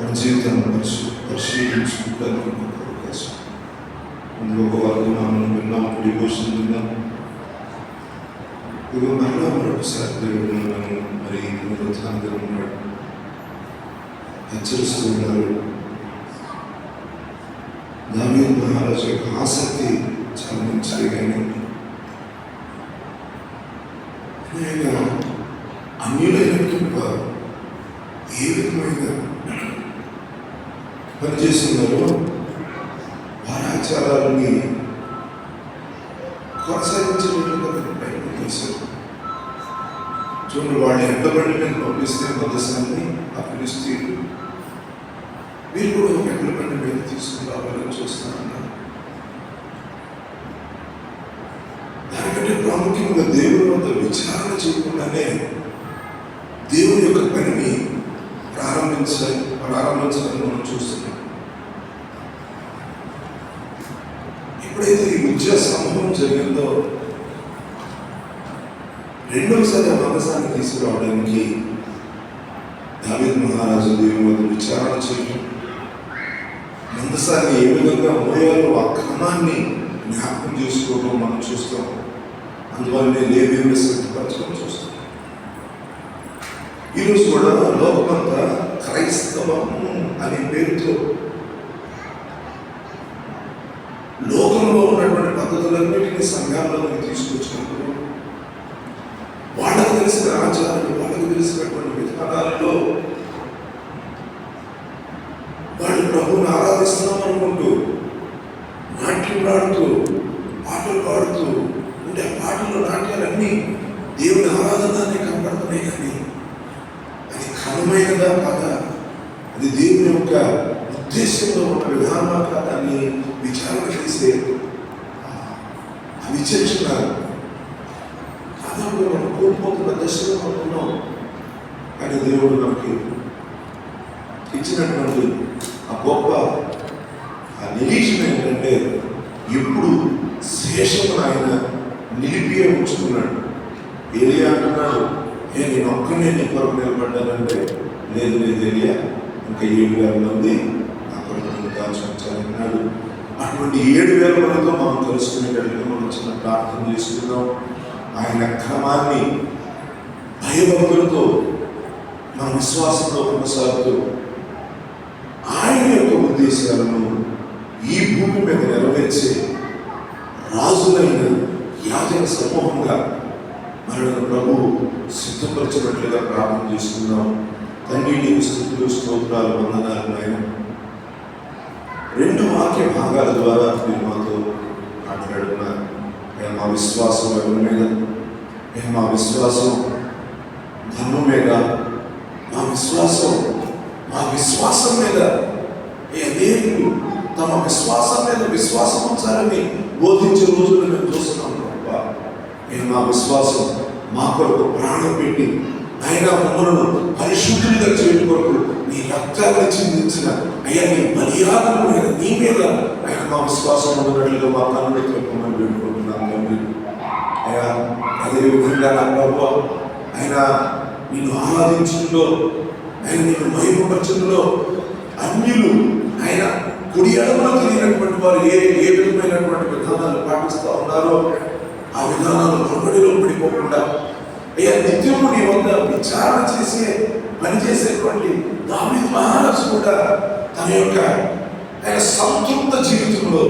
వారి జీవితాన్ని పరిశీలించుకుంటానికి అవకాశం. ఇంకొక వర్గం విన్నాం, డివోషన్ విన్నాం. ఇదిగో మరలా మరొకసారి దేవుడు నన్ను మరి పునరుత్థానంగా ఉన్నాడు హెచ్చరిస్తూ ఉన్నారు. దావీదు మహారాజు యొక్క ఆసక్తి చాలా మంచిది, కానీ ఆయన అన్యులైనటువంటి వారు ఏ విధమైన పనిచేస్తున్నారో వారి ఆచారాలని కొనసాగించేటట్లుగా ప్రయత్నం చేశారు. చూడండి, వాళ్ళు ఎడ్లబండి మీద పంపిస్తే మదసాన్ని ఆ ఫిలిష్తీయులు వీరు కూడా ఒక ఎడ్లబండి మీద తీసుకుని రావాలని చూస్తానన్నారు. దానికంటే ప్రాముఖ్యంగా దేవుని వద్ద విచారణ చేయకుండానే దేవుని యొక్క పనిని ప్రారంభించాలని మనం చూస్తున్నాం. ఎప్పుడైతే ఈ విద్యా సంభవం జరిగిందో రెండవసారి ఆ మందసాన్ని తీసుకురావడానికి దావీదు మహారాజు దేవుని వద్ద విచారణ చేయడం, మందసాన్ని ఏ విధంగా మోయాలో ఆ క్రమాన్ని జ్ఞాపకం చేసుకోవడం మనం చూస్తాం. అందువల్లనే లేవీయులను సిద్ధపరచడం చూస్తాం. ఈరోజు కూడా లోకమంతా క్రైస్తవము అనే పేరుతో లోకంలో ఉన్నటువంటి పద్ధతులన్నిటినీ సంఘాల్లోకి తీసుకొచ్చినప్పుడు వాళ్ళకు తెలిసిన ఆచారాలు, వాళ్ళకు తెలిసినటువంటి విధానాలలో వాళ్ళు ప్రభువుని ఆరాధిస్తున్నాం అనుకుంటూ నాట్యం పాడుతూ పాటలు పాడుతూ ఉంటే ఆ పాటలు నాట్యాలన్నీ దేవుని ఆరాధననే కనపడుతున్నాయి. కానీ అది క్రమమైనదా కాదా, అది దేవుని యొక్క ఉద్దేశంలో ఉన్న విధానమా కాదా అని విచారణ చేస్తే ఆ విచక్షణ దాదాపుగా మనం కోల్పోతున్న దశలో మనం ఉన్నాం. కానీ దేవుడు మనకి ఇచ్చినటువంటి ఆ గొప్ప ఆ నిరీక్షణ ఏంటంటే ఎప్పుడు శేషమును ఆయన నిలిపియే ఉంచుకున్నాడు. ఏలియా అంటున్నాడు, నేను ఒక్కనే నీ కొరకు నిలబడ్డానంటే, లేదు ఏలియా ఇంకా 7,000 మంది నా కొరకు దాచుంచాలన్నాడు. అటువంటి 7,000 మందితో మనం కలుసుకునేటట్టుగా మనం చిన్న ప్రార్థన చేసుకున్నాం. ఆయన క్రమాన్ని భయభక్తులతో మన విశ్వాసంలో కొనసాగుతూ ఆయన యొక్క ఉద్దేశాలను ఈ భూమి మీద నెరవేర్చే రాజులైన యాజక సమూహంగా మనల్ని ప్రభు సిద్ధపరచినట్లుగా ప్రార్థన చేసుకుందాం. తండ్రి నీకు స్తుతులు, స్తోత్రాలు, వందనాలు ఆయన. 2 వాక్య భాగాల ద్వారా మీరు మాతో మాట్లాడుతున్నారు. మా విశ్వాసం ఎవరి మీద? మా విశ్వాసం ధర్మం మీద, మా విశ్వాసం మీద దేవుడు తమ విశ్వాసం మీద విశ్వాసం ఉంచాలని బోధించే రోజులు మేము చూస్తున్నాం. మా విశ్వాసం మా కొరకు ప్రాణం పెట్టి ఆయన మమ్మలను పరిశుద్ధులుగా చేయడం కొరకు నీ రక్తాన్ని చిందించిన అయ్యా నీ బలియాగం నీ మీద ఆయన మా విశ్వాసం ఉన్నట్లుగా మా కన్నులు చెప్పమని వేడుకుంటున్నాను. అయ్యా అదేవిధంగా నా ప్రభు ఆయన నిన్ను ఆరాధించడంలో, ఆయన నిన్ను మహిమపరచడంలో అన్యులు ఆయన కుడి ఎడమలో తెలియనటువంటి వారు ఏ విధమైనటువంటి విధానాలు పాటిస్తూ ఉన్నారో ఆ విధానాలు లోబడిలో పడిపోకుండా అయ్యా నిత్యము నీ వద్ద విచారణ చేసే పనిచేసేటువంటి దావీదు మహారాజు కూడా తన యొక్క ఆయన సంతృప్త జీవితంలో